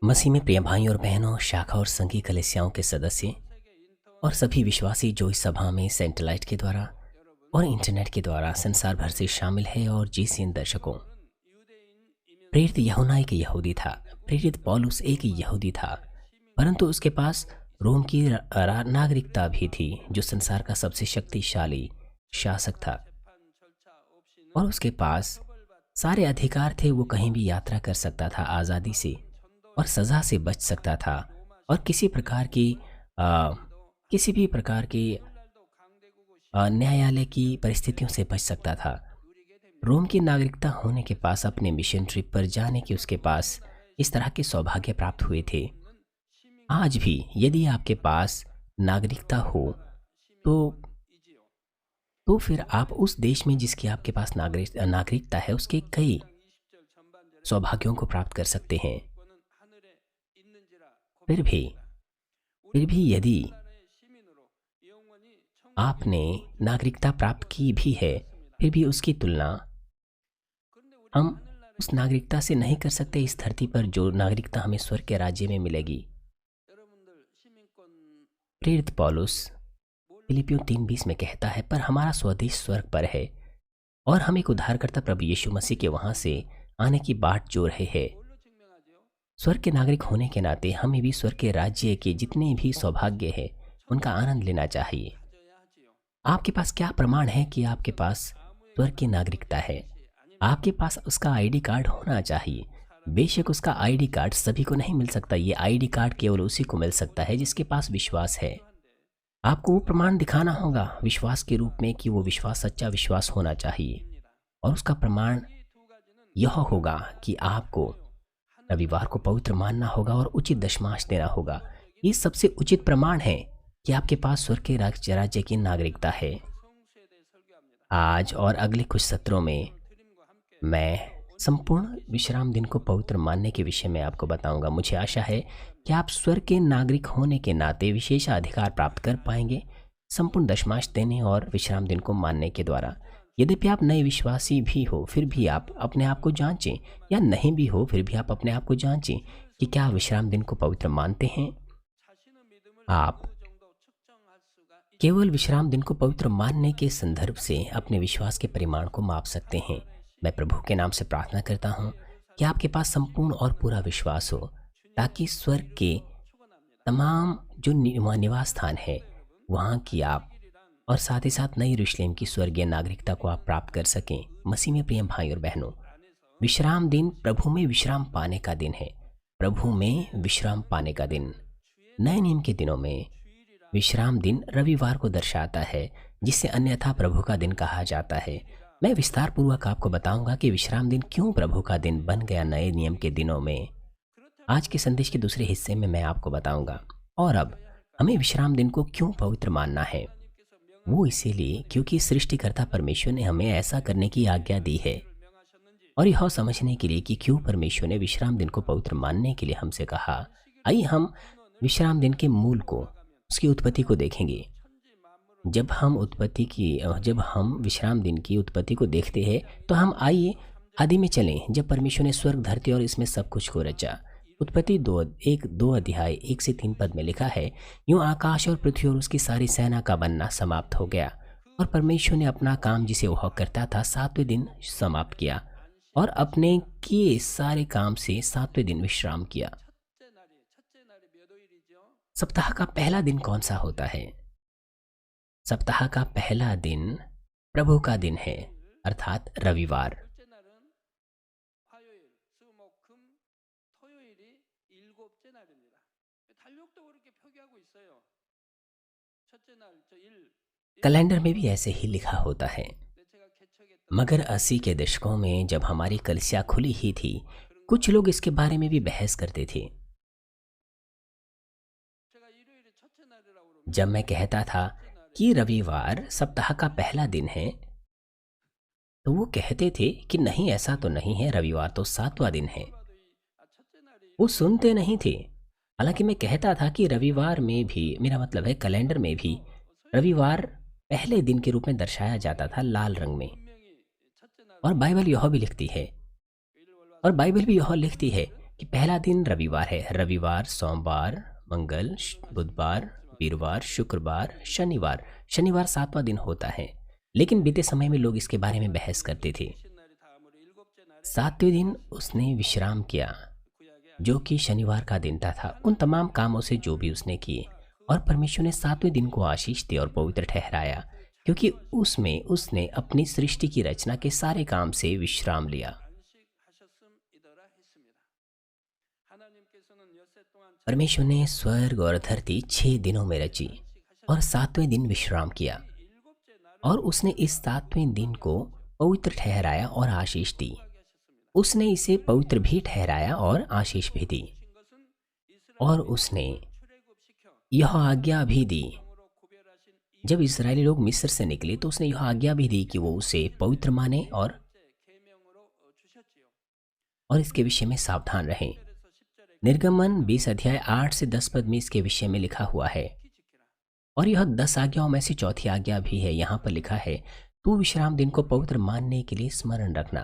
मसीह में प्रिय भाई और बहनों, शाखा और संघीय कलीसियाओं के सदस्य और सभी विश्वासी जो इस सभा में सैटेलाइट के द्वारा और इंटरनेट के द्वारा संसार भर से शामिल है, और जीसीएन दर्शकों, प्रेरित यूहन्ना एक यहूदी था। प्रेरित पौलुस एक यहूदी था, परंतु उसके पास रोम की नागरिकता भी थी, जो संसार का सबसे शक्तिशाली शासक था। और उसके पास सारे अधिकार थे। वो कहीं भी यात्रा कर सकता था आज़ादी से, और सज़ा से बच सकता था, और किसी भी प्रकार की न्यायालय की परिस्थितियों से बच सकता था। रोम की नागरिकता होने के पास अपने मिशन ट्रिप पर जाने के उसके पास इस तरह के सौभाग्य प्राप्त हुए थे। आज भी यदि आपके पास नागरिकता हो तो फिर आप उस देश में जिसकी आपके पास नागरिकता है उसके कई सौभाग्यों को प्राप्त कर सकते हैं। फिर भी यदि आपने नागरिकता प्राप्त की भी है, फिर भी उसकी तुलना हम उस नागरिकता से नहीं कर सकते इस धरती पर जो नागरिकता हमें स्वर्ग के राज्य में मिलेगी। प्रेरित पौलुस फिलिपियों 3:20 में कहता है, पर हमारा स्वदेश स्वर्ग पर है और हम एक उद्धारकर्ता प्रभु यीशु मसीह के वहां से आने की बाट जो रहे हैं। स्वर्ग के नागरिक होने के नाते हमें भी स्वर्ग के राज्य के जितने भी सौभाग्य है उनका आनंद लेना चाहिए। आपके पास क्या प्रमाण है कि आपके पास स्वर्ग की नागरिकता है? आपके पास उसका आईडी कार्ड होना चाहिए। बेशक उसका आईडी कार्ड सभी को नहीं मिल सकता। ये आईडी कार्ड केवल उसी को मिल सकता है जिसके पास विश्वास है। आपको वो प्रमाण दिखाना होगा विश्वास के रूप में कि वो विश्वास सच्चा विश्वास होना चाहिए, और उसका प्रमाण यह होगा कि आपको रविवार को पवित्र मानना होगा और उचित दशमांश देना होगा। ये सबसे उचित प्रमाण है कि आपके पास स्वर्ग के राज्य की नागरिकता है। आज और अगले कुछ सत्रों में मैं संपूर्ण विश्राम दिन को पवित्र मानने के विषय में आपको बताऊंगा। मुझे आशा है कि आप स्वर्ग के नागरिक होने के नाते विशेष अधिकार प्राप्त कर पाएंगे संपूर्ण दशमांश देने और विश्राम दिन को मानने के द्वारा। यद्यपि आप नए विश्वासी भी हो, फिर भी आप अपने आप को जांचें, या नहीं भी हो फिर भी आप अपने आप को जांचें कि क्या विश्राम दिन को पवित्र मानते हैं। आप केवल विश्राम दिन को पवित्र मानने के संदर्भ से अपने विश्वास के परिमाण को माप सकते हैं। मैं प्रभु के नाम से प्रार्थना करता हूँ कि आपके पास संपूर्ण और पूरा विश्वास हो, ताकि स्वर्ग के तमाम जो निवास स्थान है वहाँ की आप और साथ ही साथ नई यरूशलेम की स्वर्गीय नागरिकता को आप प्राप्त कर सकें। मसीह में प्रिय भाई और बहनों, विश्राम दिन प्रभु में विश्राम पाने का दिन है। प्रभु में विश्राम पाने का दिन। नए नियम के दिनों में विश्राम दिन रविवार को दर्शाता है, जिसे अन्यथा प्रभु का दिन कहा जाता है। मैं विस्तार पूर्वक आपको बताऊंगा कि विश्राम दिन क्यों प्रभु का दिन बन गया नए नियम के दिनों में। आज के संदेश के दूसरे हिस्से में मैं आपको बताऊंगा। और अब हमें विश्राम दिन को क्यों पवित्र मानना है, वो इसीलिए क्योंकि सृष्टिकर्ता परमेश्वर ने हमें ऐसा करने की आज्ञा दी है, और यह समझने के लिए कि क्यों परमेश्वर ने विश्राम दिन को पवित्र मानने के लिए हमसे कहा, आइए हम विश्राम दिन के मूल को, उसकी उत्पत्ति को देखेंगे। जब हम विश्राम दिन की उत्पत्ति को देखते हैं तो हम आइए आदि में चलें, जब परमेश्वर ने स्वर्ग धरती और इसमें सब कुछ को रचा। उत्पत्ति 2 अध्याय 1 से 3 पद में लिखा है, यूं आकाश और पृथ्वी और उसकी सारी सेना का बनना समाप्त हो गया, और परमेश्वर ने अपना काम जिसे वह करता था 7वें दिन समाप्त किया, और अपने किए सारे काम से 7वें दिन विश्राम किया। सप्ताह का पहला दिन कौन सा होता है? सप्ताह का पहला दिन प्रभु का दिन है, अर्थात रविवार। कैलेंडर में भी ऐसे ही लिखा होता है, मगर 80 के दशकों में जब हमारी कलीसिया खुली ही थी, कुछ लोग इसके बारे में भी बहस करते थे। जब मैं कहता था कि रविवार सप्ताह का पहला दिन है, तो वो कहते थे कि नहीं, ऐसा तो नहीं है, रविवार तो 7वां दिन है। वो सुनते नहीं थे। हालांकि मैं कहता था कि रविवार में भी, मेरा मतलब है कैलेंडर में भी, रविवार पहले दिन के रूप में दर्शाया जाता था लाल रंग में। और बाइबल यह भी लिखती है और बाइबल भी यह लिखती है कि पहला दिन रविवार है। रविवार, सोमवार, मंगल, बुधवार, वीरवार, शुक्रवार, शनिवार। शनिवार सातवां दिन होता है। लेकिन बीते समय में लोग इसके बारे में बहस करते थे। सातवें दिन उसने विश्राम किया, जो कि शनिवार का दिन था उन तमाम कामों से जो भी उसने किए। और परमेश्वर ने सातवें दिन को आशीष दी और पवित्र ठहराया, क्योंकि उसमें उसने अपनी सृष्टि की रचना के सारे काम से विश्राम लिया। परमेश्वर ने स्वर्ग और धरती 6 दिनों में रची और सातवें दिन विश्राम किया। और उसने इस सातवें दिन को पवित्र ठहराया और आशीष दी। उसने इसे पवित्र भी ठहराया और आशीष भी दी। और उसने यह आज्ञा भी दी, जब इस्राएली लोग मिस्र से निकले तो उसने यह आज्ञा भी दी कि वो उसे पवित्र माने और इसके विषय में सावधान रहें। निर्गमन 20 अध्याय 8 से 10 पद में इसके विषय में लिखा हुआ है। और यह 10 आज्ञाओं में से चौथी आज्ञा भी है। यहाँ पर लिखा है, तू विश्राम दिन को पवित्र मानने के लिए स्मरण रखना।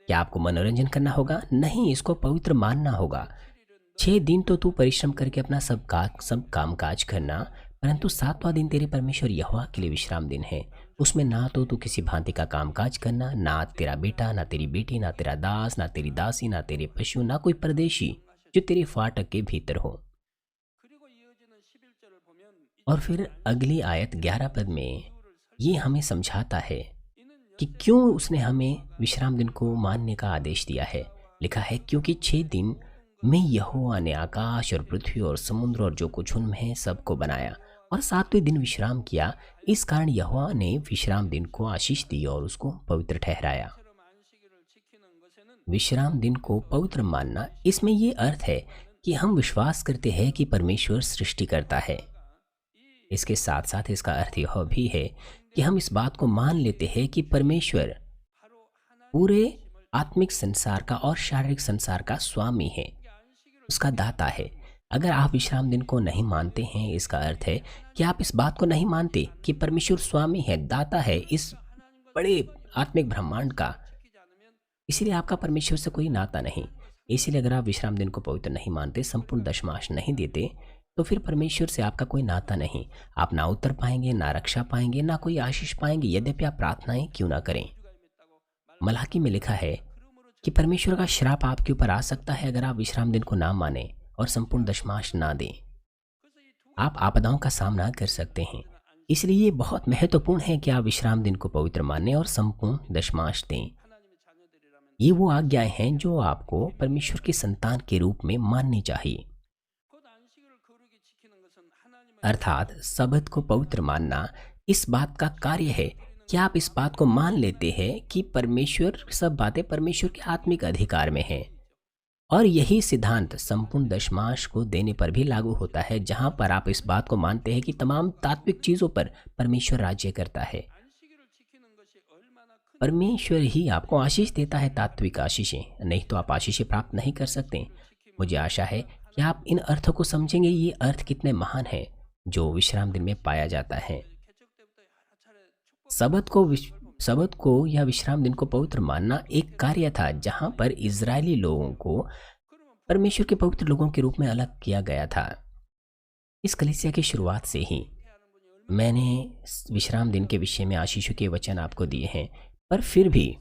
क्या आपको मनोरंजन करना होगा? नहीं, इसको पवित्र मानना होगा। 6 दिन तो तू परिश्रम करके अपना सब काम काज करना, परंतु सातवां दिन तेरे परमेश्वर यहोवा के लिए विश्राम दिन है। उसमें ना तो तू किसी भांति का काम काज करना, ना तेरा बेटा, ना तेरी बेटी, ना तेरा दास, ना तेरी दासी, ना तेरे पशु, ना कोई परदेशी जो तेरे फाटक के भीतर हो। और फिर अगली आयत 11 पद में ये हमें समझाता है कि क्यों उसने हमें विश्राम दिन को मानने का आदेश दिया है। लिखा है, क्योंकि 6 दिन में यहोवा ने आकाश और पृथ्वी और समुद्र और जो कुछ उनमें है सबको बनाया और सातवें दिन विश्राम किया। इस कारण यहोवा ने विश्राम दिन को आशीष दी और उसको पवित्र ठहराया। विश्राम दिन को पवित्र मानना, इसमें ये अर्थ है कि हम विश्वास करते हैं कि परमेश्वर सृष्टि करता है। इसके साथ साथ इसका अर्थ यह भी है कि हम इस बात को मान लेते हैं कि परमेश्वर पूरे आत्मिक संसार का और शारीरिक संसार का स्वामी है, उसका दाता है। अगर आप विश्राम दिन को नहीं मानते हैं, इसका अर्थ है कि आप इस बात को नहीं मानते कि परमेश्वर स्वामी है, दाता है इस बड़े आत्मिक ब्रह्मांड का। इसीलिए आपका परमेश्वर से कोई नाता नहीं। इसीलिए अगर आप विश्राम दिन को पवित्र नहीं मानते, संपूर्ण दशमांश नहीं देते, तो फिर परमेश्वर से आपका कोई नाता नहीं। आप ना उत्तर पाएंगे, ना रक्षा पाएंगे, ना कोई आशीष पाएंगे, यद्यपि आप प्रार्थनाएं क्यों ना करें। मलाकी में लिखा है कि परमेश्वर का श्राप आपके ऊपर आ सकता है अगर आप विश्राम दिन को ना माने और संपूर्ण दशमांश ना दें। आप आपदाओं का सामना कर सकते हैं। इसलिए ये बहुत महत्वपूर्ण है कि आप विश्राम दिन को पवित्र मानें और संपूर्ण दशमांश दें। ये वो आज्ञाएं हैं जो आपको परमेश्वर की संतान के रूप में माननी चाहिए। अर्थात सबत को पवित्र मानना इस बात का कार्य है कि आप इस बात को मान लेते हैं कि परमेश्वर, सब बातें परमेश्वर के आत्मिक अधिकार में हैं। और यही सिद्धांत संपूर्ण दशमांश को देने पर भी लागू होता है, जहां पर आप इस बात को मानते हैं कि तमाम तात्विक चीजों पर परमेश्वर राज्य करता है। परमेश्वर ही आपको आशीष देता है, तात्विक आशीषें, नहीं तो आप आशीषें प्राप्त नहीं कर सकते। मुझे आशा है कि आप इन अर्थों को समझेंगे। ये अर्थ कितने महान हैं जो विश्राम दिन में पाया जाता है। सबत को या विश्राम दिन को पवित्र मानना एक कार्य था जहां पर इजरायली लोगों को परमेश्वर के पवित्र लोगों के रूप में अलग किया गया था। इस कलीसिया की शुरुआत से ही मैंने विश्राम दिन के विषय में आशीषों के वचन आपको दिए हैं, पर फिर भी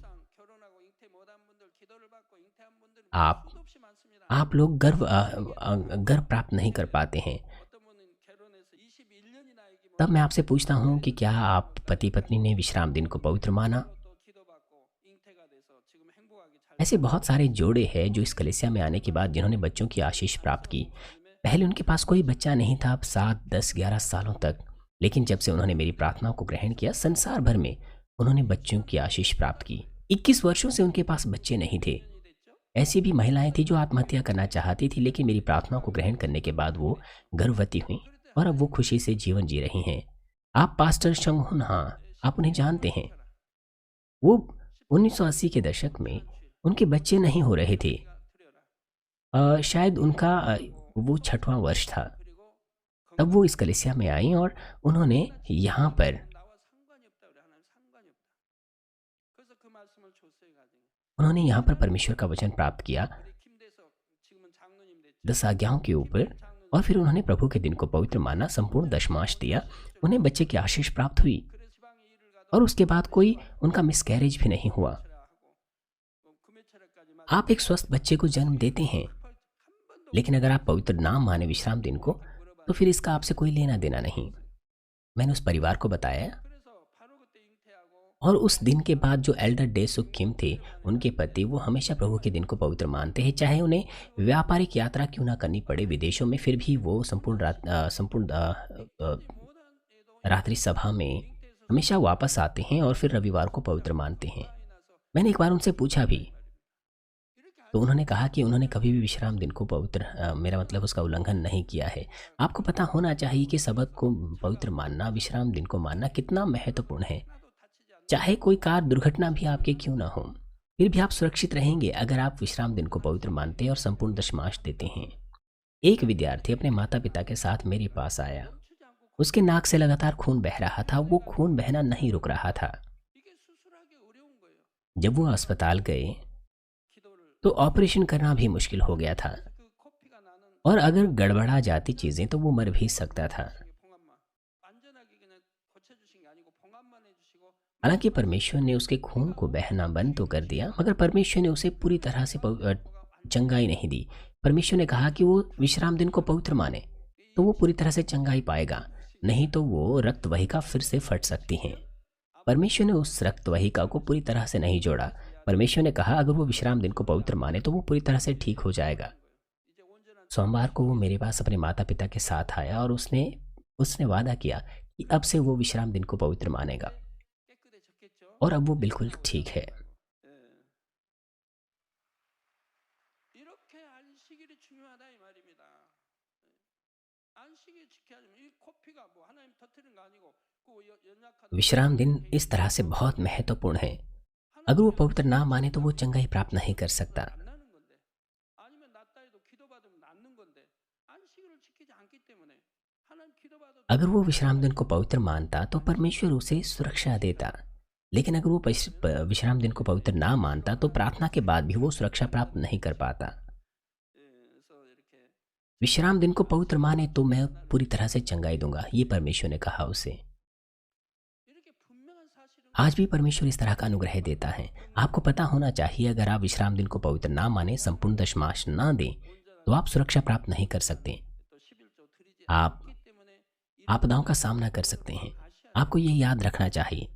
आप लोग गर्व प्राप्त नहीं कर पाते हैं। तब मैं आपसे पूछता हूँ कि क्या आप पति पत्नी ने विश्राम दिन को पवित्र माना? ऐसे बहुत सारे जोड़े हैं जो इस कलीसिया में आने के बाद जिन्होंने बच्चों की आशीष प्राप्त की। पहले उनके पास कोई बच्चा नहीं था, अब 7, 10, 11 सालों तक। लेकिन जब से उन्होंने मेरी प्रार्थनाओं को ग्रहण किया, संसार भर में उन्होंने बच्चों की आशीष प्राप्त की। 21 वर्षों से उनके पास बच्चे नहीं थे। ऐसी भी महिलाएं थी जो आत्महत्या करना चाहती थी, लेकिन मेरी प्रार्थनाओं को ग्रहण करने के बाद वो गर्भवती हुई और अब वो खुशी से जीवन जी रही हैं। आप पास्टर शंगहुन, हाँ, आप उन्हें जानते हैं। वो 1980 के दशक में उनके बच्चे नहीं हो रहे थे। शायद उनका वो 6वां वर्ष था। तब वो इस कलीसिया में आई और उन्होंने यहाँ पर उन्होंने यहाँ पर परमेश्वर का वचन प्राप्त किया 10 आज्ञाओं के ऊपर, और फिर उन्होंने प्रभु के दिन को पवित्र माना, संपूर्ण दशमांश दिया, उन्हें बच्चे की आशीष प्राप्त हुई, और उसके बाद कोई उनका मिसकैरेज भी नहीं हुआ। आप एक स्वस्थ बच्चे को जन्म देते हैं, लेकिन अगर आप पवित्र ना माने विश्राम दिन को, तो फिर इसका आपसे कोई लेना देना नहीं। मैंने उस परिवार को बताया, और उस दिन के बाद जो एल्डर डे सुक किम थे, उनके पति, वो हमेशा प्रभु के दिन को पवित्र मानते हैं, चाहे उन्हें व्यापारिक यात्रा क्यों ना करनी पड़े विदेशों में, फिर भी वो रात्रि सभा में हमेशा वापस आते हैं और फिर रविवार को पवित्र मानते हैं। मैंने एक बार उनसे पूछा भी, तो उन्होंने कहा कि उन्होंने कभी भी विश्राम दिन को पवित्र मेरा मतलब उसका उल्लंघन नहीं किया है। आपको पता होना चाहिए कि सबत को पवित्र मानना, विश्राम दिन को मानना कितना महत्वपूर्ण है। चाहे कोई कार दुर्घटना भी आपके क्यों ना हो, फिर भी आप सुरक्षित रहेंगे अगर आप विश्राम दिन को पवित्र मानते हैं और संपूर्ण दशमांश देते हैं। एक विद्यार्थी अपने माता पिता के साथ मेरे पास आया। उसके नाक से लगातार खून बह रहा था, वो खून बहना नहीं रुक रहा था। जब वो अस्पताल गए तो ऑपरेशन करना भी मुश्किल हो गया था, और अगर गड़बड़ा जाती चीजें तो वो मर भी सकता था। हालांकि परमेश्वर ने उसके खून को बहना बंद तो कर दिया, मगर परमेश्वर ने उसे पूरी तरह से चंगाई नहीं दी। परमेश्वर ने कहा कि वो विश्राम दिन को पवित्र माने तो वो पूरी तरह से चंगाई पाएगा, नहीं तो वो रक्त वाहिका फिर से फट सकती हैं। परमेश्वर ने उस रक्त वाहिका को पूरी तरह से नहीं जोड़ा। परमेश्वर ने कहा अगर वो विश्राम दिन को पवित्र माने तो वो पूरी तरह से ठीक हो जाएगा। सोमवार को वो मेरे पास अपने माता पिता के साथ आया, और उसने उसने वादा किया कि अब से वो विश्राम दिन को पवित्र मानेगा, और अब वो बिल्कुल ठीक है। विश्राम दिन इस तरह से बहुत महत्वपूर्ण है। अगर वो पवित्र ना माने तो वो चंगाई प्राप्त नहीं कर सकता। अगर वो विश्राम दिन को पवित्र मानता तो परमेश्वर उसे सुरक्षा देता, लेकिन अगर वो विश्राम दिन को पवित्र ना मानता तो प्रार्थना के बाद भी वो सुरक्षा प्राप्त नहीं कर पाता। विश्राम दिन को पवित्र माने तो मैं पूरी तरह से चंगाई दूंगा, ये परमेश्वर ने कहा उसे। आज भी परमेश्वर इस तरह का अनुग्रह देता है। आपको पता होना चाहिए अगर आप विश्राम दिन को पवित्र ना माने, संपूर्ण दशमांश ना दें, तो आप सुरक्षा प्राप्त नहीं कर सकते। आप आपदाओं का सामना कर सकते हैं। आपको ये याद रखना चाहिए,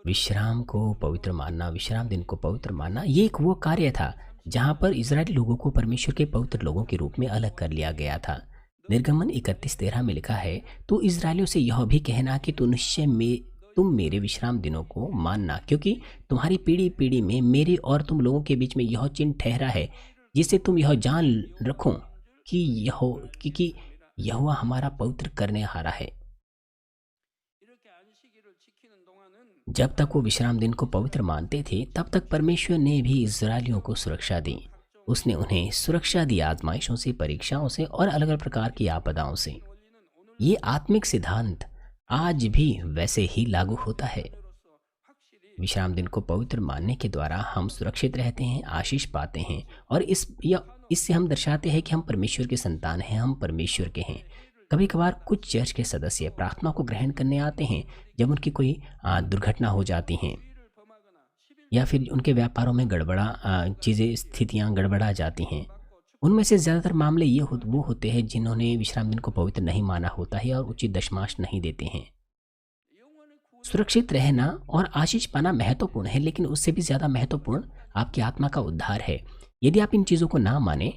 विश्राम को पवित्र मानना, विश्राम दिन को पवित्र मानना, ये एक वो कार्य था जहां पर इजरायली लोगों को परमेश्वर के पवित्र लोगों के रूप में अलग कर लिया गया था। निर्गमन 31:13 में लिखा है, तो इजरायलियों से यह भी कहना कि तू निश्चय में तुम मेरे विश्राम दिनों को मानना, क्योंकि तुम्हारी पीढ़ी पीढ़ी में मेरे और तुम लोगों के बीच में यह चिन्ह ठहरा है, जिससे तुम यह जान रखो कि यहोवा हमारा पवित्र करने हारा है। जब तक वो विश्राम दिन को पवित्र मानते थे, तब तक परमेश्वर ने भी इजरायलियों को सुरक्षा दी। उसने उन्हें सुरक्षा दी आजमाइशों से, परीक्षाओं से और अलग अलग प्रकार की आपदाओं से। ये आत्मिक सिद्धांत आज भी वैसे ही लागू होता है। विश्राम दिन को पवित्र मानने के द्वारा हम सुरक्षित रहते हैं, आशीष पाते हैं, और इससे हम दर्शाते हैं कि हम परमेश्वर के संतान हैं, हम परमेश्वर के हैं। कभी कभार कुछ चर्च के सदस्य प्रार्थना को ग्रहण करने आते हैं जब उनकी कोई दुर्घटना हो जाती हैं, या फिर उनके व्यापारों में स्थितियां गड़बड़ा जाती हैं। उनमें से ज़्यादातर मामले वो होते हैं जिन्होंने विश्राम दिन को पवित्र नहीं माना होता है और उचित दशमांश नहीं देते हैं। सुरक्षित रहना और आशीष पाना महत्वपूर्ण है, लेकिन उससे भी ज़्यादा महत्वपूर्ण आपकी आत्मा का उद्धार है। यदि आप इन चीज़ों को ना माने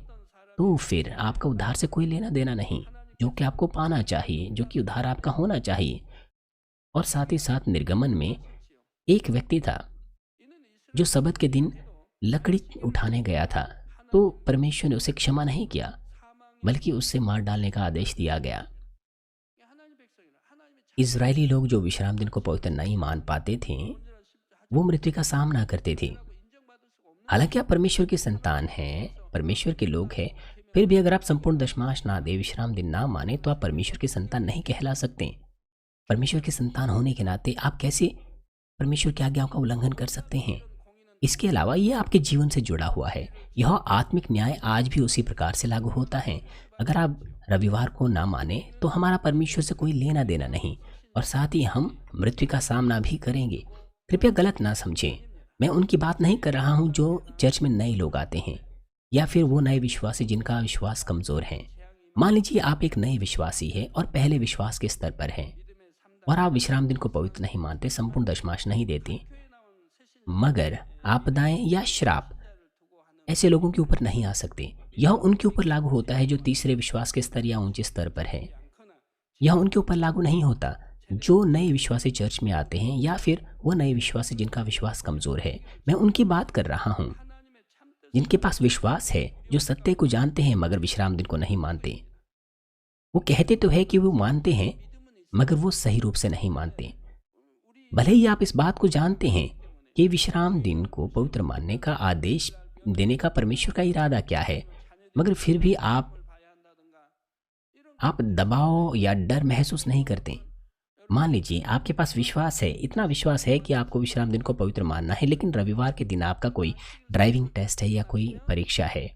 तो फिर आपका उद्धार से कोई लेना देना नहीं, जो कि आपको पाना चाहिए, जो कि उद्धार आपका होना चाहिए। और साथ ही साथ निर्गमन में एक व्यक्ति था जो सबत के दिन लकड़ी उठाने गया था, तो परमेश्वर ने उसे क्षमा नहीं किया, बल्कि उससे मार डालने का आदेश दिया गया। इजरायली लोग जो विश्राम दिन को पवित्र नहीं मान पाते थे, वो मृत्यु का सामना करते थे। हालांकि आप परमेश्वर के संतान हैं, परमेश्वर के लोग हैं, फिर भी अगर आप संपूर्ण दशमांश ना दे, विश्राम दिन ना माने, तो आप परमेश्वर के संतान नहीं कहला सकते। परमेश्वर के संतान होने के नाते आप कैसे परमेश्वर की आज्ञाओं का उल्लंघन कर सकते हैं। इसके अलावा ये आपके जीवन से जुड़ा हुआ है। यह आत्मिक न्याय आज भी उसी प्रकार से लागू होता है। अगर आप रविवार को ना माने तो हमारा परमेश्वर से कोई लेना देना नहीं, और साथ ही हम मृत्यु का सामना भी करेंगे। कृपया गलत ना समझें, मैं उनकी बात नहीं कर रहा हूँ जो चर्च में नए लोग आते हैं या फिर वो नए विश्वासी जिनका विश्वास कमजोर है। मान लीजिए आप एक नए विश्वासी हैं और पहले विश्वास के स्तर पर हैं, और आप विश्राम दिन को पवित्र नहीं मानते, संपूर्ण दशमांश नहीं देते, मगर आपदाएं या श्राप ऐसे लोगों के ऊपर नहीं आ सकते। यह उनके ऊपर लागू होता है जो तीसरे विश्वास के स्तर या ऊंचे स्तर पर है। यह उनके ऊपर लागू नहीं होता जो नए विश्वासी चर्च में आते हैं या फिर वो नए विश्वासी जिनका विश्वास कमजोर है। मैं उनकी बात कर रहा हूँ जिनके पास विश्वास है, जो सत्य को जानते हैं मगर विश्राम दिन को नहीं मानते। वो कहते तो है कि वो मानते हैं मगर वो सही रूप से नहीं मानते। भले ही आप इस बात को जानते हैं कि विश्राम दिन को पवित्र मानने का आदेश देने का परमेश्वर का इरादा क्या है, मगर फिर भी आप दबाव या डर महसूस नहीं करते। मान लीजिए आपके पास विश्वास है, इतना विश्वास है कि आपको विश्राम दिन को पवित्र मानना है, लेकिन रविवार के दिन आपका कोई ड्राइविंग टेस्ट है या कोई परीक्षा है।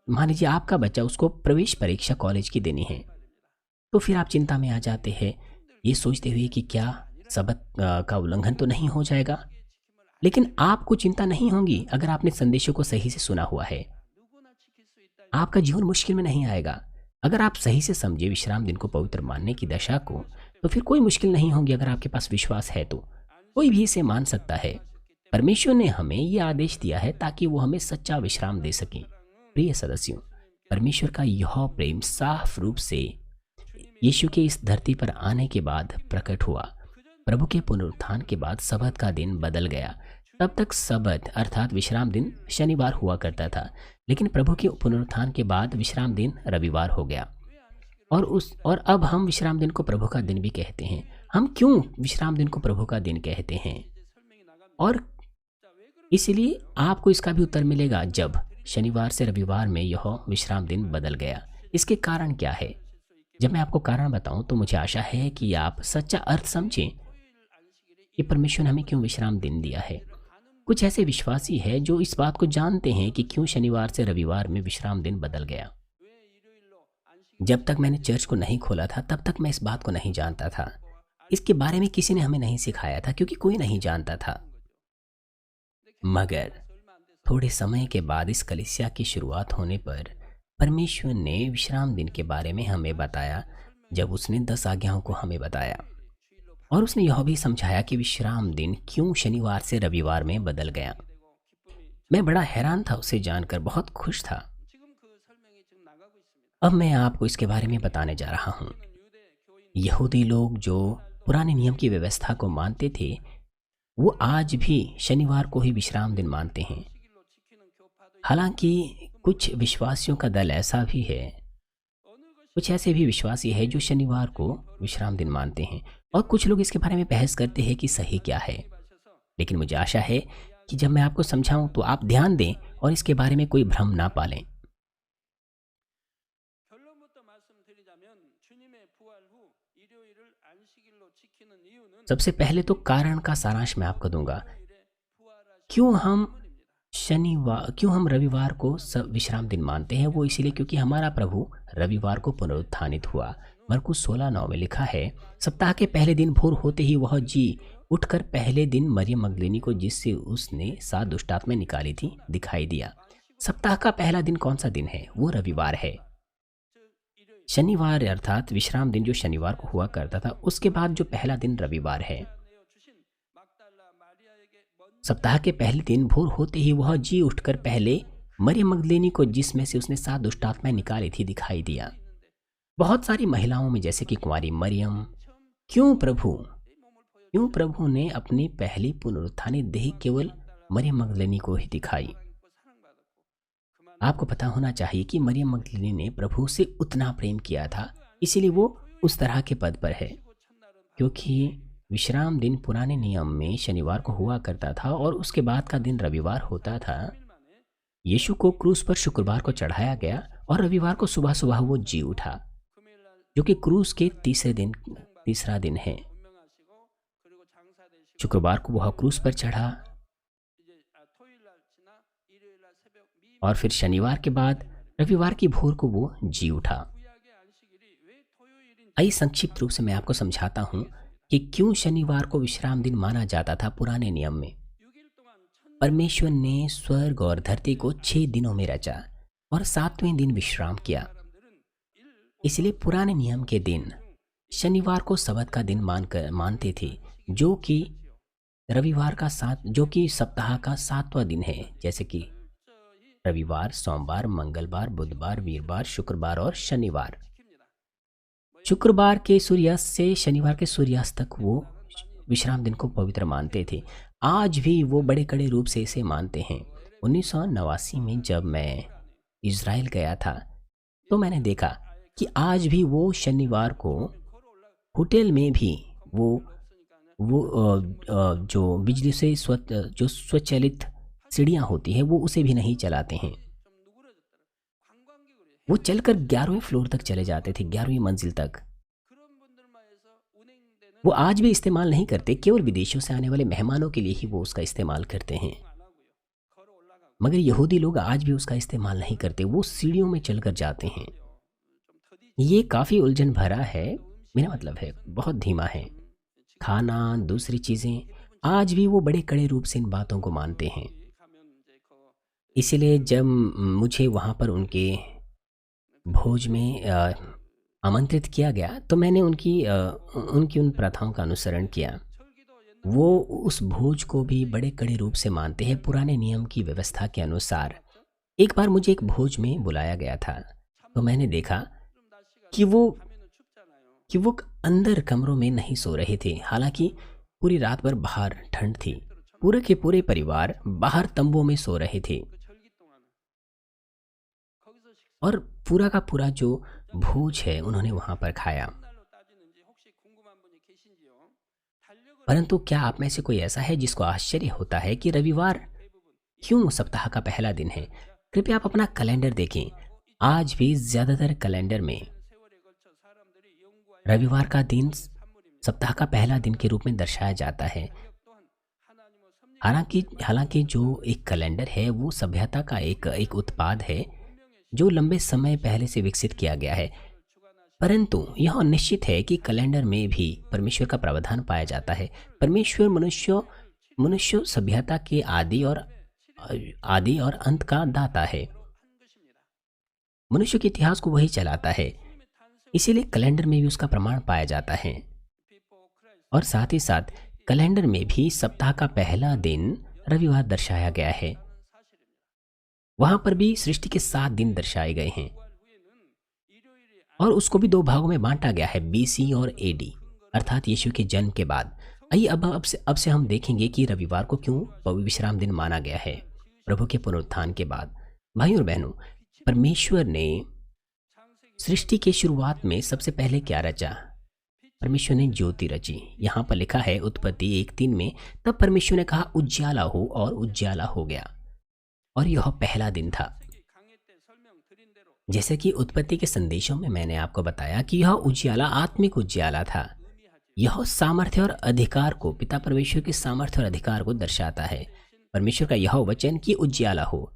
मान लीजिए आपका बच्चा, उसको प्रवेश परीक्षा कॉलेज की देनी है, तो फिर आप चिंता में आ जाते हैं ये सोचते हुए कि क्या सबक का उल्लंघन तो नहीं हो जाएगा। लेकिन आपको चिंता नहीं होगी अगर आपने संदेशों को सही से सुना हुआ है। आपका जीवन मुश्किल में नहीं आएगा अगर आप सही से समझे विश्राम दिन को पवित्र मानने की दशा को। तो फिर कोई मुश्किल नहीं होगी अगर आपके पास विश्वास है तो कोई भी इसे मान सकता है। परमेश्वर ने हमें यह आदेश दिया है ताकि वो हमें सच्चा विश्राम दे सके। प्रिय सदस्यों, परमेश्वर का यह प्रेम साफ रूप से यीशु के इस धरती पर आने के बाद प्रकट हुआ। प्रभु के पुनरुत्थान के बाद सबत का दिन बदल गया। तब तक सबत अर्थात विश्राम दिन शनिवार हुआ करता था, लेकिन प्रभु के पुनरुत्थान के बाद विश्राम दिन रविवार हो गया। और अब हम विश्राम दिन को प्रभु का दिन भी कहते हैं। हम क्यों विश्राम दिन को प्रभु का दिन कहते हैं? और इसलिए आपको इसका भी उत्तर मिलेगा जब शनिवार से रविवार में यह विश्राम दिन बदल गया। इसके कारण क्या है? जब मैं आपको कारण बताऊं तो मुझे आशा है कि आप सच्चा अर्थ समझें कि परमेश्वर ने हमें क्यों विश्राम दिन दिया है। कुछ ऐसे विश्वासी हैं जो इस बात को जानते हैं कि क्यों शनिवार से रविवार में विश्राम दिन बदल गया। जब तक मैंने चर्च को नहीं खोला था तब तक मैं इस बात को नहीं जानता था। इसके बारे में किसी ने हमें नहीं सिखाया था क्योंकि कोई नहीं जानता था। मगर थोड़े समय के बाद इस कलीसिया की शुरुआत होने पर परमेश्वर ने विश्राम दिन के बारे में हमें बताया, जब उसने 10 आज्ञाओं को हमें बताया। और उसने यह भी समझाया कि विश्राम दिन क्यों शनिवार से रविवार में बदल गया। मैं बड़ा हैरान था, उसे जानकर बहुत खुश था। अब मैं आपको इसके बारे में बताने जा रहा हूँ। यहूदी लोग जो पुराने नियम की व्यवस्था को मानते थे, वो आज भी शनिवार को ही विश्राम दिन मानते हैं। हालांकि कुछ विश्वासियों का दल ऐसा भी है, कुछ ऐसे भी विश्वासी है जो शनिवार को विश्राम दिन मानते हैं, और कुछ लोग इसके बारे में बहस करते हैं कि सही क्या है। लेकिन मुझे आशा है कि जब मैं आपको समझाऊं तो आप ध्यान दें और इसके बारे में कोई भ्रम ना पालें। सबसे पहले तो कारण का सारांश मैं आपको दूंगा। क्यों हम रविवार को विश्राम दिन मानते हैं? वो इसीलिए क्योंकि हमारा प्रभु रविवार को पुनरुत्थानित हुआ। मरकुस 16:9 में लिखा है, सप्ताह के पहले दिन भोर होते ही वह जी उठकर पहले दिन मरियम मगदलीनी को, जिससे उसने 7 दुष्टात्माएं निकाली थी, दिखाई दिया। सप्ताह का पहला दिन कौन सा दिन है? वो रविवार है। शनिवार अर्थात विश्राम दिन जो शनिवार को हुआ करता था, उसके बाद जो पहला दिन रविवार है। सप्ताह के पहले दिन भोर होते ही वह जी उठकर पहले मरियम मगदलीनी को, जिसमें से उसने 7 दुष्टात्माएं निकाली थी, दिखाई दिया। बहुत सारी महिलाओं में जैसे कि कुंवारी मरियम, क्यों प्रभु ने अपनी पहली पुनरुत्थानित देह केवल मरियम मगदलीनी को ही दिखाई? आपको पता होना चाहिए कि मरियम मगदलीनी ने प्रभु से उतना प्रेम किया था, इसीलिए वो उस तरह के पद पर है। क्योंकि विश्राम दिन पुराने नियम में शनिवार को हुआ करता था और उसके बाद का दिन रविवार होता था। यीशु को क्रूस पर शुक्रवार को चढ़ाया गया और रविवार को सुबह सुबह वो जी उठा, जो कि क्रूस के तीसरा दिन है। शुक्रवार को वह क्रूस पर चढ़ा और फिर शनिवार के बाद रविवार की भोर को वो जी उठा। आइए संक्षिप्त रूप से मैं आपको समझाता हूँ कि क्यों शनिवार को विश्राम दिन माना जाता था पुराने नियम में। परमेश्वर ने स्वर्ग और धरती को 6 दिनों में रचा और 7वें दिन विश्राम किया। इसलिए पुराने नियम के दिन शनिवार को सबत का दिन मानते थे, जो कि जो कि सप्ताह का 7वां दिन है, जैसे कि रविवार, सोमवार, मंगलवार, बुधवार, वीरवार, शुक्रवार और शनिवार। शुक्रवार के सूर्यास्त से शनिवार के सूर्यास्त तक वो विश्राम दिन को पवित्र मानते थे। आज भी वो बड़े कड़े रूप से इसे मानते हैं। 1989 में जब मैं इज़राइल गया था तो मैंने देखा कि आज भी वो शनिवार को होटल में भी जो बिजली से जो स्वचालित सीढ़ियाँ होती हैं वो उसे भी नहीं चलाते हैं। वो चलकर 11वें फ्लोर तक चले जाते थे, 11वीं मंजिल तक। वो आज भी इस्तेमाल नहीं करते, केवल विदेशों से आने वाले मेहमानों के लिए ही वो उसका इस्तेमाल करते हैं। मगर यहूदी लोग आज भी उसका इस्तेमाल नहीं करते, वो सीढ़ियों में चलकर जाते हैं। ये काफ़ी उलझन भरा है, मेरा मतलब है बहुत धीमा है। खाना, दूसरी चीज़ें, आज भी वो बड़े कड़े रूप से इन बातों को मानते हैं। इसलिए जब मुझे वहाँ पर उनके भोज में आमंत्रित किया गया तो मैंने उनकी उन प्रथाओं का अनुसरण किया। वो उस भोज को भी बड़े कड़े रूप से मानते हैं पुराने नियम की व्यवस्था के अनुसार। एक बार मुझे एक भोज में बुलाया गया था तो मैंने देखा कि वो अंदर कमरों में नहीं सो रहे थे। हालांकि पूरी रात भर बाहर ठंड थी। पूरे के पूरे परिवार बाहर तंबू में सो रहे थे और पूरा का पूरा जो भोज है उन्होंने वहां पर खाया। परंतु क्या आप में से कोई ऐसा है जिसको आश्चर्य होता है कि रविवार क्यों सप्ताह का पहला दिन है? कृपया आप अपना कैलेंडर देखें। आज भी ज्यादातर कैलेंडर में रविवार का दिन सप्ताह का पहला दिन के रूप में दर्शाया जाता है। हालांकि जो एक कैलेंडर है वो सभ्यता का एक उत्पाद है जो लंबे समय पहले से विकसित किया गया है। परंतु यह निश्चित है कि कैलेंडर में भी परमेश्वर का प्रावधान पाया जाता है। परमेश्वर मनुष्य सभ्यता के आदि और अंत का दाता है। मनुष्य के इतिहास को वही चलाता है, इसीलिए कैलेंडर में भी उसका प्रमाण पाया जाता है। और साथ ही साथ कैलेंडर में भी सप्ताह का पहला दिन रविवार दर्शाया गया है। वहां पर भी सृष्टि के 7 दिन दर्शाए गए हैं और उसको भी 2 भागों में बांटा गया है, BC और AD, अर्थात यीशु के जन्म के बाद। आइए अब से हम देखेंगे कि रविवार को क्यों पवित्र विश्राम दिन माना गया है प्रभु के पुनरुत्थान के बाद। भाइयों और बहनों, परमेश्वर ने सृष्टि के शुरुआत में सबसे पहले क्या रचा? परमेश्वर ने ज्योति रची। यहाँ पर लिखा है उत्पत्ति 1:3 में, तब परमेश्वर ने कहा उज्जाला हो और उज्जाला हो गया। और यह पहला दिन था। जैसे कि उत्पत्ति के संदेशों में मैंने आपको बताया कि यह उज्याला आत्मिक उज्याला था। यह सामर्थ्य और अधिकार को, पिता परमेश्वर के सामर्थ्य और अधिकार को दर्शाता है। परमेश्वर का यह वचन कि उज्याला हो,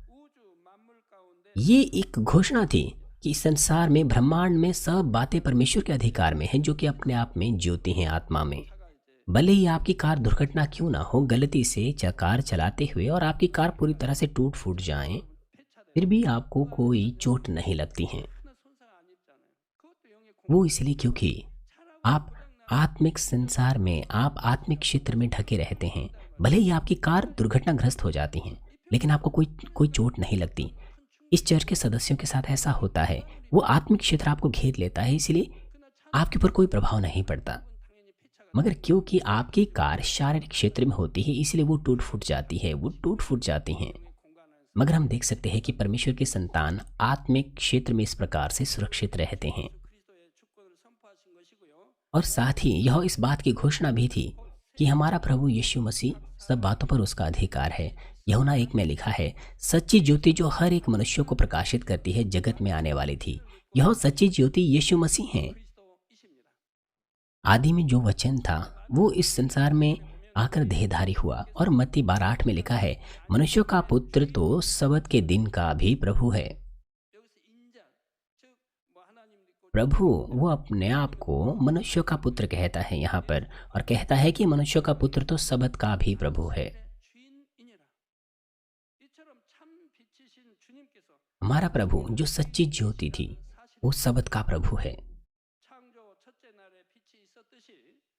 ये एक घोषणा थी कि इस संसार में, ब्रह्मांड में सब बातें परमेश्वर के अधिकार में हैं, जो कि अपने आप में ज्योति हैं आत्मा में। भले ही आपकी कार दुर्घटना क्यों ना हो, गलती से कार चलाते हुए और आपकी कार पूरी तरह से टूट फूट जाए, फिर भी आपको कोई चोट नहीं लगती है। वो इसलिए क्योंकि आप आत्मिक संसार में, आप आत्मिक क्षेत्र में ढके रहते हैं। भले ही आपकी कार दुर्घटनाग्रस्त हो जाती है लेकिन आपको कोई चोट नहीं लगती। इस चर्च के सदस्यों के साथ ऐसा होता है। वो आत्मिक क्षेत्र आपको घेर लेता है, इसलिए आपके ऊपर कोई प्रभाव नहीं पड़ता। मगर क्योंकि आपकी कार शारीरिक क्षेत्र में होती है, इसलिए वो टूट फूट जाती हैं। मगर हम देख सकते हैं कि परमेश्वर के संतान आत्मिक क्षेत्र में इस प्रकार से सुरक्षित रहते हैं। और साथ ही यह इस बात की घोषणा भी थी कि हमारा प्रभु यीशु मसीह सब बातों पर उसका अधिकार है। यूहन्ना 1 में लिखा है, सच्ची ज्योति जो हर एक मनुष्य को प्रकाशित करती है जगत में आने वाली थी। यह सच्ची ज्योति यीशु मसीह है। आदि में जो वचन था वो इस संसार में आकर देहधारी हुआ। और मत्ती 12:8 में लिखा है, मनुष्यों का पुत्र तो सबत के दिन का भी प्रभु है। प्रभु वो अपने आप को मनुष्यों का पुत्र कहता है यहाँ पर, और कहता है कि मनुष्यों का पुत्र तो सबत का भी प्रभु है। हमारा प्रभु जो सच्ची ज्योति थी, वो सबत का प्रभु है।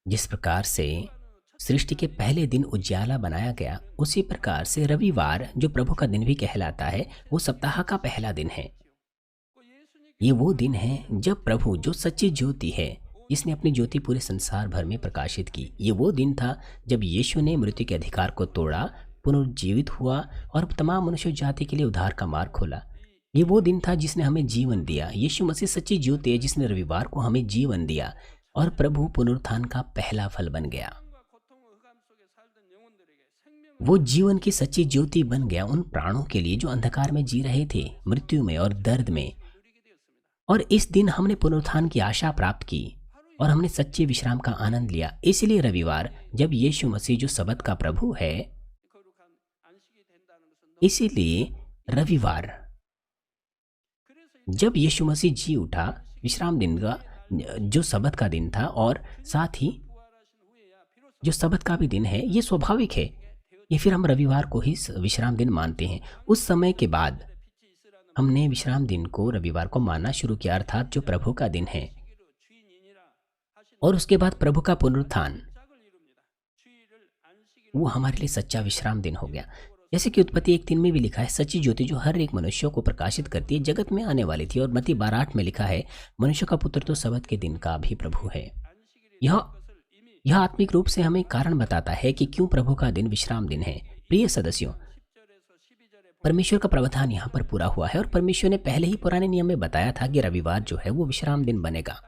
जिस प्रकार से सृष्टि के पहले दिन उजियाला बनाया गया, उसी प्रकार से रविवार जो प्रभु का दिन भी कहलाता है, वो सप्ताह का पहला दिन है। ये वो दिन है जब प्रभु जो सच्ची ज्योति है, जिसने अपनी ज्योति पूरे संसार भर में प्रकाशित की, ये वो दिन था जब यीशु ने मृत्यु के अधिकार को तोड़ा, पुनर्जीवित हुआ और तमाम मनुष्य जाति के लिए उद्धार का मार्ग खोला। ये वो दिन था जिसने हमें जीवन दिया। यीशु मसीह सच्ची ज्योति है जिसने रविवार को हमें जीवन दिया, और प्रभु पुनरुत्थान का पहला फल बन गया। वो जीवन की सच्ची ज्योति बन गया उन प्राणों के लिए जो अंधकार में जी रहे थे, मृत्यु में और दर्द में। और इस दिन हमने पुनरुत्थान की आशा प्राप्त की और हमने सच्चे विश्राम का आनंद लिया। इसलिए रविवार, जब यीशु मसीह जो सबत का प्रभु है, इसीलिए रविवार जब यीशु मसीह जी उठा, विश्राम दिन का जो सबत का दिन था, और साथ ही जो सबत का भी दिन है, ये स्वाभाविक है। ये फिर हम रविवार को ही विश्राम दिन मानते हैं। उस समय के बाद हमने विश्राम दिन को, रविवार को मानना शुरू किया, अर्थात जो प्रभु का दिन है। और उसके बाद प्रभु का पुनरुत्थान, वो हमारे लिए सच्चा विश्राम दिन हो गया। जैसे कि उत्पत्ति 1:3 में भी लिखा है, सच्ची ज्योति जो हर एक मनुष्य को प्रकाशित करती है, जगत में आने वाली थी। और मत्ती 12:8 में लिखा है, मनुष्य का पुत्र तो सबत के दिन का भी प्रभु है। यह आत्मिक रूप से हमें कारण बताता है कि क्यों प्रभु का दिन विश्राम दिन है। प्रिय सदस्यों, परमेश्वर का प्रावधान यहाँ पर पूरा हुआ है, और परमेश्वर ने पहले ही पुराने नियम में बताया था कि रविवार जो है वो विश्राम दिन बनेगा।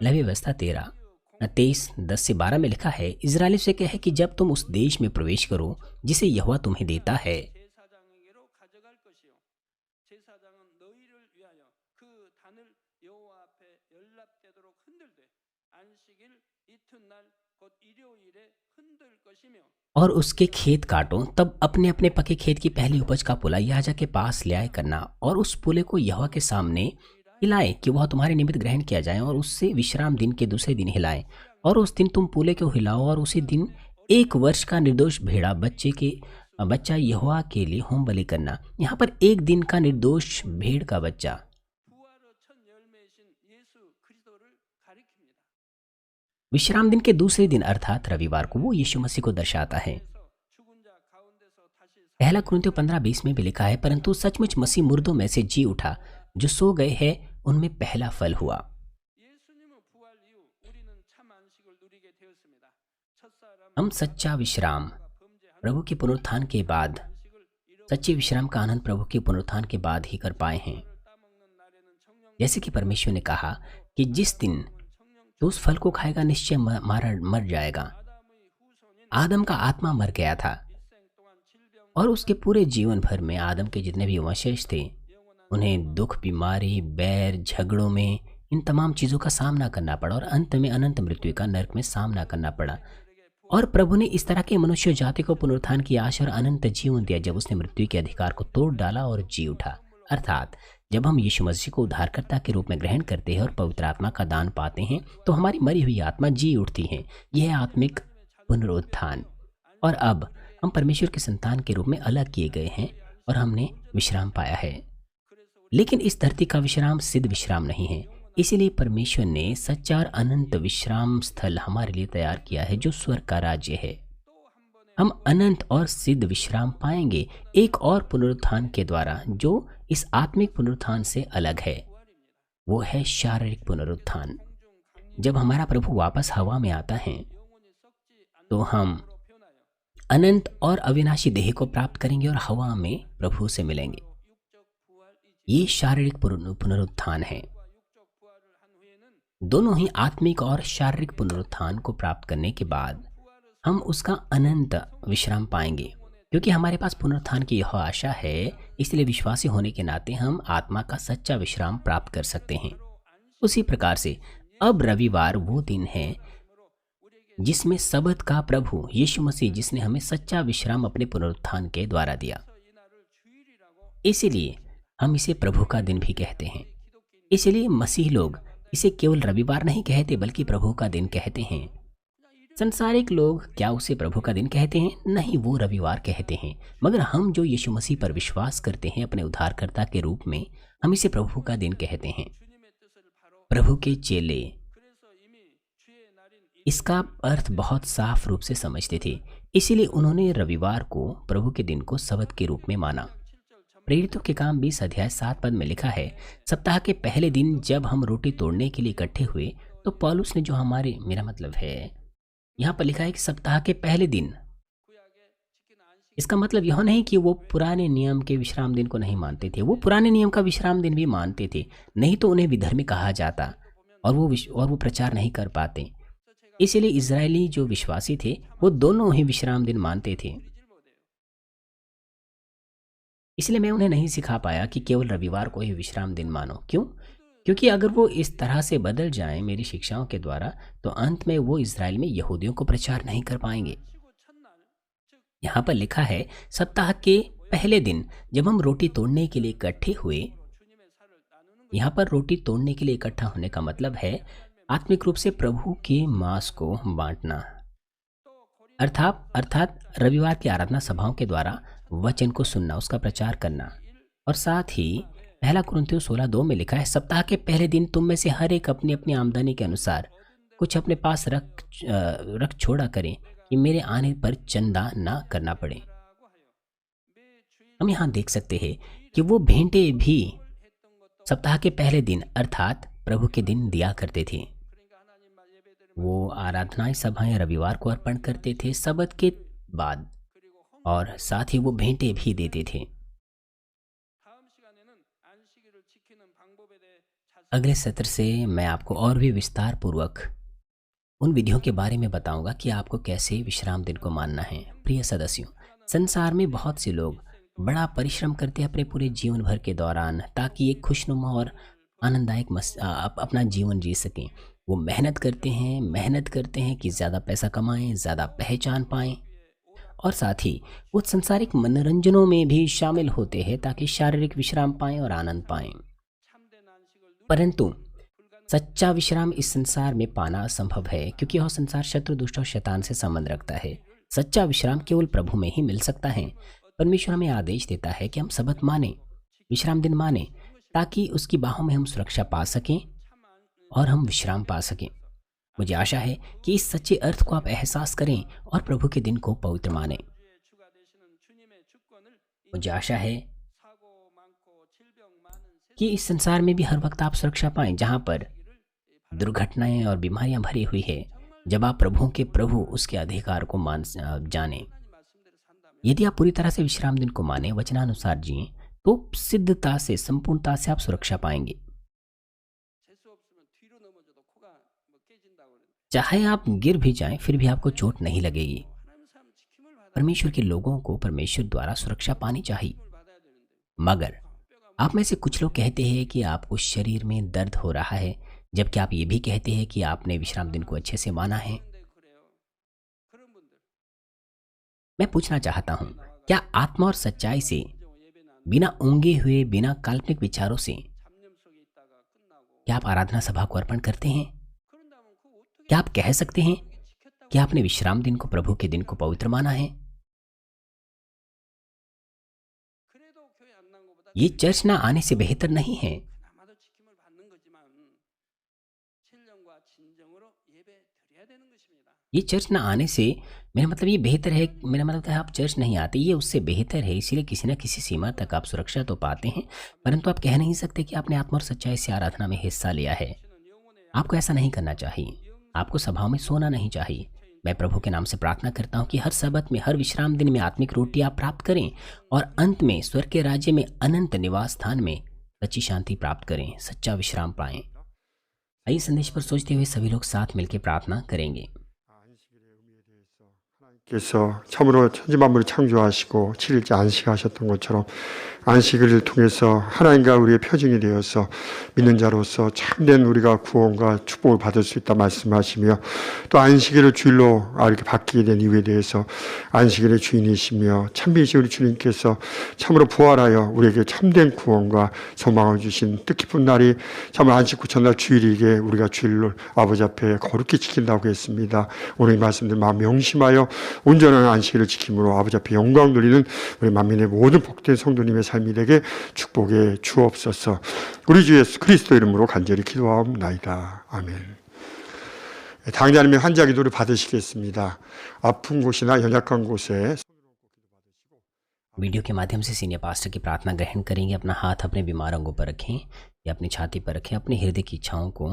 लेवी व्यवस्था 23:10-12 में लिखा है, इजराइलियों से कहे कि जब तुम उस देश में प्रवेश करो जिसे यहोवा तुम्हें देता है, और उसके खेत काटो, तब अपने अपने पके खेत की पहली उपज का पुला याजक के पास ले आए करना, और उस पुले को यहोवा के सामने हिलाए कि वह तुम्हारे निमित्त ग्रहण किया जाए, और उससे विश्राम दिन के दूसरे दिन हिलाए। और उस दिन तुम पुले को हिलाओ, और उसी दिन 1 वर्ष का निर्दोष भेड़ा बच्चा यहोवा के लिए होम बलि करना। यहाँ पर 1 दिन का निर्दोष भेड़ का बच्चा विश्राम दिन के दूसरे दिन अर्थात रविवार को वो यीशु मसीह को दर्शाता है। पहला कुरिन्थियों 15:20 में भी लिखा है, परंतु सचमुच मसीह मुर्दों में से जी उठा, जो सो गए हैं उनमें पहला फल हुआ। हम सच्चा विश्राम प्रभु के पुनरुत्थान के बाद, सच्चे विश्राम का आनंद प्रभु के पुनरुत्थान के बाद ही कर पाए हैं। जैसे कि परमेश्वर ने कहा कि जिस दिन तो उस फल को खाएगा निश्चय मर जाएगा। आदम का आत्मा मर गया था, और उसके पूरे जीवन भर में आदम के जितने भी वंशज थे, उन्हें दुख, बीमारी, बैर, झगड़ों में इन तमाम चीज़ों का सामना करना पड़ा, और अंत में अनंत मृत्यु का नरक में सामना करना पड़ा। और प्रभु ने इस तरह के मनुष्य जाति को पुनरुत्थान की आशा और अनंत जीवन दिया जब उसने मृत्यु के अधिकार को तोड़ डाला और जी उठा। अर्थात जब हम यीशु मसीह को उद्धारकर्ता के रूप में ग्रहण करते हैं और पवित्र आत्मा का दान पाते हैं, तो हमारी मरी हुई आत्मा जी उठती है। यह है आत्मिक पुनरुत्थान। और अब हम परमेश्वर के संतान के रूप में अलग किए गए हैं और हमने विश्राम पाया है। लेकिन इस धरती का विश्राम सिद्ध विश्राम नहीं है, इसीलिए परमेश्वर ने सच्चा और अनंत विश्राम स्थल हमारे लिए तैयार किया है, जो स्वर्ग का राज्य है। हम अनंत और सिद्ध विश्राम पाएंगे एक और पुनरुत्थान के द्वारा, जो इस आत्मिक पुनरुत्थान से अलग है। वो है शारीरिक पुनरुत्थान। जब हमारा प्रभु वापस हवा में आता है, तो हम अनंत और अविनाशी देह को प्राप्त करेंगे और हवा में प्रभु से मिलेंगे। ये शारीरिक पुनरुत्थान है। दोनों ही आत्मिक और शारीरिक पुनरुत्थान को प्राप्त करने के बाद हम उसका अनंत विश्राम पाएंगे। क्योंकि हमारे पास पुनरुत्थान की यह आशा है, इसलिए विश्वासी होने के नाते हम आत्मा का सच्चा विश्राम प्राप्त कर सकते हैं। उसी प्रकार से अब रविवार वो दिन है जिसमें सबत का प्रभु यीशु मसीह, जिसने हमें सच्चा विश्राम अपने पुनरुत्थान के द्वारा दिया। इसीलिए हम इसे प्रभु का दिन भी कहते हैं। इसलिए मसीह लोग इसे केवल रविवार नहीं कहते बल्कि प्रभु का दिन कहते हैं। संसारिक लोग क्या उसे प्रभु का दिन कहते हैं? नहीं, वो रविवार कहते हैं। मगर हम जो यीशु मसीह पर विश्वास करते हैं अपने उद्धारकर्ता के रूप में, हम इसे प्रभु का दिन कहते हैं। प्रभु के चेले इसका अर्थ बहुत साफ रूप से समझते थे, इसीलिए उन्होंने रविवार को, प्रभु के दिन को सबत के रूप में माना। प्रेरितों के काम 20 अध्याय 7 पद में लिखा है, सप्ताह के पहले दिन जब हम रोटी तोड़ने के लिए इकट्ठे हुए, तो पौलुस ने जो हमारे, मेरा मतलब है यहाँ पर लिखा है कि सप्ताह के पहले दिन। इसका मतलब यह नहीं कि वो पुराने नियम के विश्राम दिन को नहीं मानते थे, वो पुराने नियम का विश्राम दिन भी मानते थे, नहीं तो उन्हें विधर्मी कहा जाता और वो प्रचार नहीं कर पाते। इसलिए इजरायली जो विश्वासी थे वो दोनों ही विश्राम दिन मानते थे। इसलिए मैं उन्हें नहीं सिखा पाया कि केवल रविवार को ही विश्राम दिन मानो। क्यों? क्योंकि अगर वो इस तरह से बदल जाएं मेरी शिक्षाओं के द्वारा, तो अंत में वो इजराइल में यहूदियों को प्रचार नहीं कर पाएंगे। यहाँ पर लिखा है सप्ताह के पहले दिन जब हम रोटी तोड़ने के लिए इकट्ठे हुए। यहाँ पर रोटी तोड़ने के लिए इकट्ठा होने का मतलब है आत्मिक रूप से प्रभु के मांस को बांटना, अर्थात रविवार की आराधना सभाओं के द्वारा वचन को सुनना, उसका प्रचार करना। और साथ ही पहला कुरिन्थियों 16:2 में लिखा है, सप्ताह के पहले दिन तुम में से हर एक अपनी अपनी आमदनी के अनुसार कुछ अपने पास रख छोड़ा करें कि मेरे आने पर चंदा ना करना पड़े। हम यहाँ देख सकते हैं कि वो भेंटे भी सप्ताह के पहले दिन अर्थात प्रभु के दिन दिया करते थे। वो आराधनाएं सभाएं रविवार को अर्पण करते थे सबत के बाद, और साथ ही वो भेंटे भी देते थे। अगले सत्र से मैं आपको और भी विस्तार पूर्वक उन विधियों के बारे में बताऊंगा कि आपको कैसे विश्राम दिन को मानना है। प्रिय सदस्यों, संसार में बहुत से लोग बड़ा परिश्रम करते हैं अपने पूरे जीवन भर के दौरान, ताकि एक खुशनुमा और आनंददायक अपना जीवन जी सकें। वो मेहनत करते हैं कि ज़्यादा पैसा कमाएं, ज़्यादा पहचान पाएं, और साथ ही वो संसारिक मनोरंजनों में भी शामिल होते हैं ताकि शारीरिक विश्राम पाएं और आनंद पाएं। परंतु सच्चा विश्राम इस संसार में पाना असंभव है, क्योंकि यह संसार शत्रु, दुष्ट और शैतान से संबंध रखता है। सच्चा विश्राम केवल प्रभु में ही मिल सकता है। परमेश्वर हमें आदेश देता है कि हम सबत माने, विश्राम दिन माने, ताकि उसकी बाहों में हम सुरक्षा पा सकें और हम विश्राम पा सकें। मुझे आशा है कि इस सच्चे अर्थ को आप एहसास करें और प्रभु के दिन को पवित्र मानें। मुझे आशा है कि इस संसार में भी हर वक्त आप सुरक्षा पाएं, जहां पर दुर्घटनाएं और बीमारियां भरी हुई है। जब आप प्रभु के प्रभु उसके अधिकार को जाने, यदि आप पूरी तरह से विश्राम दिन को माने, वचनानुसार जिए, तो सिद्धता से, संपूर्णता से आप सुरक्षा पाएंगे। चाहे आप गिर भी जाएं, फिर भी आपको चोट नहीं लगेगी। परमेश्वर के लोगों को परमेश्वर द्वारा सुरक्षा पानी चाहिए। मगर आप में से कुछ लोग कहते हैं कि आपको शरीर में दर्द हो रहा है, जबकि आप ये भी कहते हैं कि आपने विश्राम दिन को अच्छे से माना है। मैं पूछना चाहता हूं, क्या आत्मा और सच्चाई से, बिना ऊंघे हुए, बिना काल्पनिक विचारों से, क्या आप आराधना सभा को अर्पण करते हैं? क्या आप कह सकते हैं कि आपने विश्राम दिन को, प्रभु के दिन को पवित्र माना है? ये चर्च ना आने से बेहतर नहीं है। ये चर्च ना आने से, मेरा मतलब ये बेहतर है, मेरा मतलब है आप चर्च नहीं आते, ये उससे बेहतर है। इसीलिए किसी न किसी सीमा तक आप सुरक्षा तो पाते हैं, परंतु आप कह नहीं सकते कि आपने आत्मा और सच्चाई से आराधना में हिस्सा लिया है। आपको ऐसा नहीं करना चाहिए। आपको सभाओं में सोना नहीं चाहिए। मैं प्रभु के नाम से प्रार्थना करता हूँ कि हर सबत में, हर विश्राम दिन में आत्मिक रोटी आप प्राप्त करें और अंत में स्वर्ग के राज्य में, अनंत निवास स्थान में सच्ची शांति प्राप्त करें, सच्चा विश्राम पाएं। आइए संदेश पर सोचते हुए सभी लोग साथ मिलकर प्रार्थना करेंगे। 께서 참으로 천지만물을 창조하시고 7일째 안식하셨던 것처럼 안식을 통해서 하나님과 우리의 표징이 되어서 믿는 자로서 참된 우리가 구원과 축복을 받을 수 있다 말씀하시며, 또 안식일을 주일로 이렇게 바뀌게 된 이유에 대해서 안식일의 주인이시며 참비이신 우리 주님께서 참으로 부활하여 우리에게 참된 구원과 소망을 주신 뜻깊은 날이 참으로 안식 후 첫날 주일이기에 우리가 주일을 아버지 앞에 거룩히 지킨다고 했습니다. 오늘 이 말씀들 마음 명심하여 온전한 안식일을 지킴으로 아버지 앞에 영광 돌리는 우리 만민의 모든 복된 성도님의 삶이 되게 축복해 주옵소서. 우리 주 예수 그리스도 이름으로 간절히 기도하옵나이다. 아멘. 당자님의 환자 기도를 받으시겠습니다. 아픈 곳이나 연약한 곳에 वीडियो के माध्यम से सीनियर पास्टर की प्रार्थना ग्रहण करेंगे। अपना हाथ अपने बीमार अंगों पर रखें या अपनी छाती पर रखें। अपने हृदय की इच्छाओं को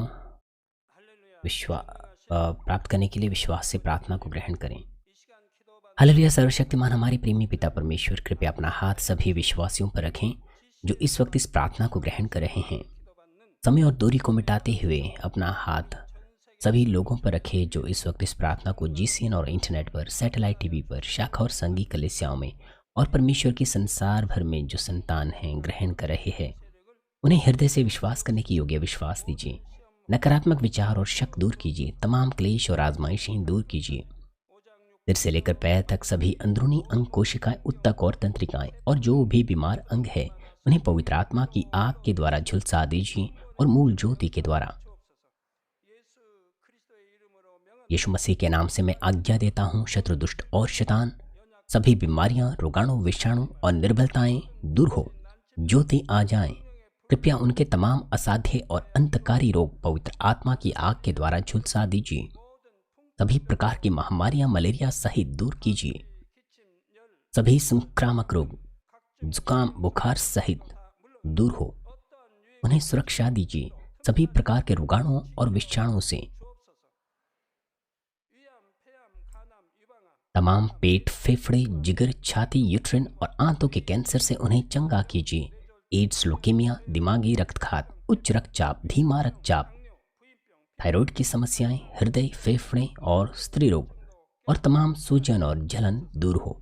प्राप्त करने के लिए विश्वास से प्रार्थना को ग्रहण करें। हालेलुया। सर्वशक्तिमान हमारे प्रेमी पिता परमेश्वर, कृपया अपना हाथ सभी विश्वासियों पर रखें जो इस वक्त इस प्रार्थना को ग्रहण कर रहे हैं। समय और दूरी को मिटाते हुए अपना हाथ सभी लोगों पर रखें जो इस वक्त इस प्रार्थना को GCN और इंटरनेट पर, सैटेलाइट टीवी पर, शाखा और संघी कलीसियाओं में और परमेश्वर की संसार भर में जो संतान हैं ग्रहण कर रहे हैं। उन्हें हृदय से विश्वास करने की योग्य विश्वास दीजिए। नकारात्मक विचार और शक दूर कीजिए। तमाम क्लेश और आजमाइशें दूर कीजिए। सिर से लेकर पैर तक सभी अंदरूनी अंग, कोशिकाएं, उत्तक और तंत्रिकाएं और जो भी बीमार अंग है उन्हें पवित्र आत्मा की आग के द्वारा झुलसा दीजिए और मूल ज्योति के द्वारा। यीशु मसीह के नाम से मैं आज्ञा देता हूँ, शत्रु, दुष्ट और शैतान, सभी बीमारियां, रोगाणु, विषाणु और निर्बलताएं दूर हो, ज्योति आ जाएं। कृपया उनके तमाम असाध्य और अंतकारी रोग पवित्र आत्मा की आग के द्वारा झुलसा दीजिए। सभी प्रकार की महामारियां, मलेरिया सहित दूर कीजिए। सभी संक्रामक रोग, जुकाम, बुखार सहित दूर हो, उन्हें सुरक्षा दीजिए। सभी प्रकार के रोगाणुओं और विषाणुओं से, तमाम पेट, फेफड़े, जिगर, छाती, यूट्रिन और आंतों के कैंसर से उन्हें चंगा कीजिए। एड्स, लुकेमिया, दिमागी रक्तघात, उच्च रक्तचाप, धीमा रक्तचाप, थायराइड की समस्याएं, हृदय, फेफड़े और स्त्री रोग और तमाम सूजन और जलन दूर हो।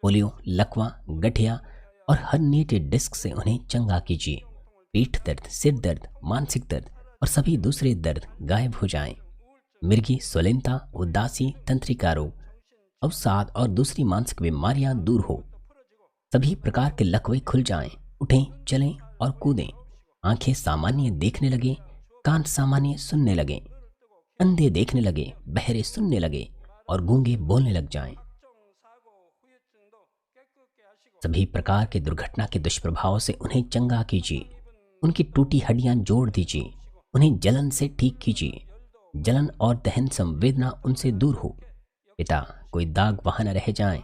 पोलियो, लकवा, गठिया और हर्निएटेड डिस्क से उन्हें चंगा कीजिए। पीठ दर्द, सिर दर्द, मानसिक दर्द और सभी दूसरे दर्द गायब हो जाएं। मिर्गी, स्वलिनता, उदासी, तंत्रिका रोग, अवसाद और दूसरी मानसिक बीमारियां दूर हो। सभी प्रकार के लकवे खुल जाएं। उठें, चलें और कूदें। आंखें सामान्य देखने लगे, कान सामान्य सुनने लगे, अंधे देखने लगे, बहरे सुनने लगे और गूंगे बोलने लग जाएं। सभी प्रकार के दुर्घटना के दुष्प्रभाव से उन्हें चंगा कीजिए। उनकी टूटी हड्डियां जोड़ दीजिए। उन्हें जलन से ठीक कीजिए। जलन और दहन संवेदना उनसे दूर हो। पिता, कोई दाग वहां न रह जाए।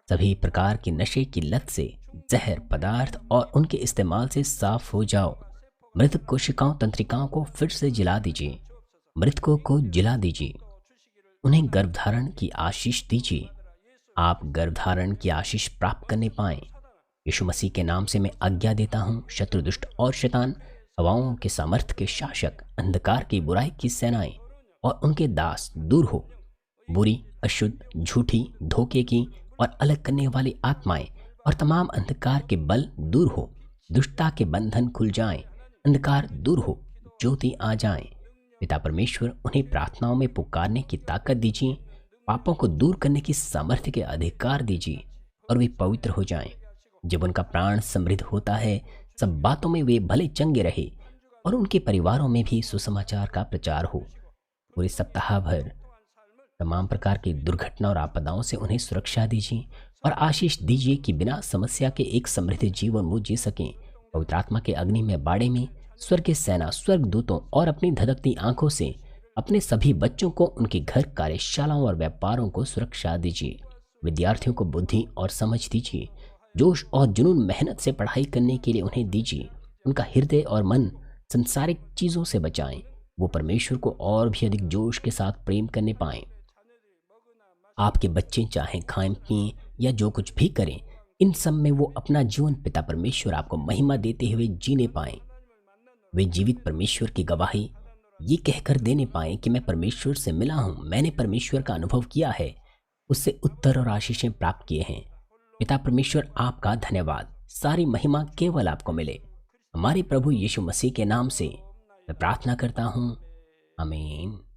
सभी प्रकार की नशे की लत से, जहर पदार्थ और उनके इस्तेमाल से साफ हो जाओ। मृत कोशिकाओं, तंत्रिकाओं को फिर से जिला दीजिए। मृतकों को जिला दीजिए। उन्हें गर्भधारण की आशीष दीजिए। आप गर्भधारण की आशीष प्राप्त करने पाएं। यीशु मसीह के नाम से मैं आज्ञा देता हूँ, शत्रु, दुष्ट और शैतान, हवाओं के सामर्थ्य के शासक, अंधकार की बुराई की सेनाएं और उनके दास दूर हो। बुरी, अशुद्ध, झूठी, धोखे की और अलग करने वाली आत्माएं और तमाम अंधकार के बल दूर हो। दुष्टता के बंधन खुल जाएं। अंधकार दूर हो, ज्योति आ जाए। पिता परमेश्वर, उन्हें प्रार्थनाओं में पुकारने की ताकत दीजिए। पापों को दूर करने की सामर्थ्य के अधिकार दीजिए और वे पवित्र हो जाएं। जब उनका प्राण समृद्ध होता है, सब बातों में वे भले चंगे रहे और उनके परिवारों में भी सुसमाचार का प्रचार हो। पूरे सप्ताह भर तमाम प्रकार की दुर्घटना और आपदाओं से उन्हें सुरक्षा दीजिए और आशीष दीजिए कि बिना समस्या के एक समृद्ध जीवन वो जी सकें। पवित्र आत्मा के अग्नि में बाड़े में स्वर्ग की सेना, स्वर्ग दूतों और अपनी धधकती आंखों से अपने सभी बच्चों को, उनके घर, कार्यशालाओं और व्यापारों को सुरक्षा दीजिए। विद्यार्थियों को बुद्धि और समझ दीजिए। जोश और जुनून, मेहनत से पढ़ाई करने के लिए उन्हें दीजिए। उनका हृदय और मन संसारिक चीज़ों से बचाएं। वो परमेश्वर को और भी अधिक जोश के साथ प्रेम करने पाएं। आपके बच्चे चाहे खाएं, पिएं या जो कुछ भी करें, इन सब में वो अपना जीवन पिता परमेश्वर आपको महिमा देते हुए जीने पाएं। वे जीवित परमेश्वर की गवाही ये कहकर देने पाएं कि मैं परमेश्वर से मिला हूं, मैंने परमेश्वर का अनुभव किया है, उससे उत्तर और आशीषें प्राप्त किए हैं। पिता परमेश्वर, आपका धन्यवाद। सारी महिमा केवल आपको मिले। हमारे प्रभु यीशु मसीह के नाम से मैं प्रार्थना करता हूँ, आमीन।